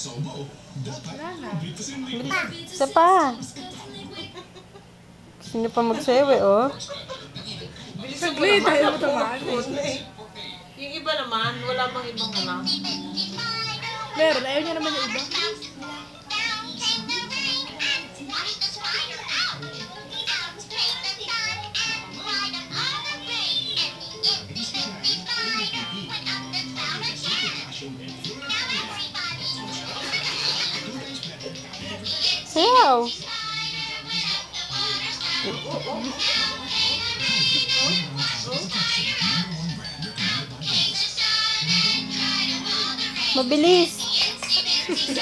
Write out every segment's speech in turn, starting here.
Wala na. Isa pa. Gusto niyo pa magsayaw eh, oh. Saglit, tayo mo tamaan. Yung iba naman, wala bang ibang anak? Meron, ayaw niya naman yung iba. Sayaw. Mabilis.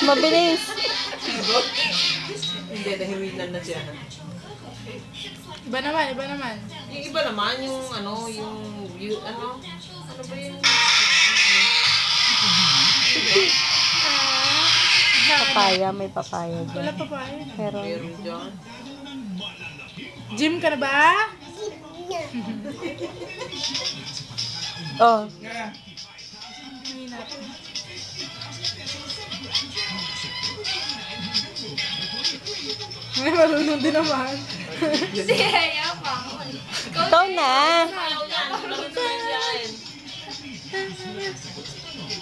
Mabilis. Hindi, nahiwilan na siya. Iba naman, iba naman. Yung iba naman, yung ano ba yun? Papaya, may papaya dyan. Wala pa pa yun. Pero, Meron dyan. Gym ka na ba? oh, Hindi natin. May marunong din naman. ikaw na. Ayaw yan, bakit naman yan?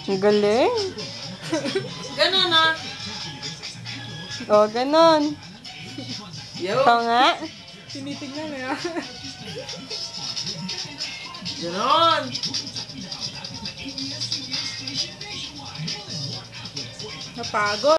Ang galing. Ganon ah. Oh, ganon. Yo. Ikaw nga. Tinitignan na yan. Ganon. Napagod.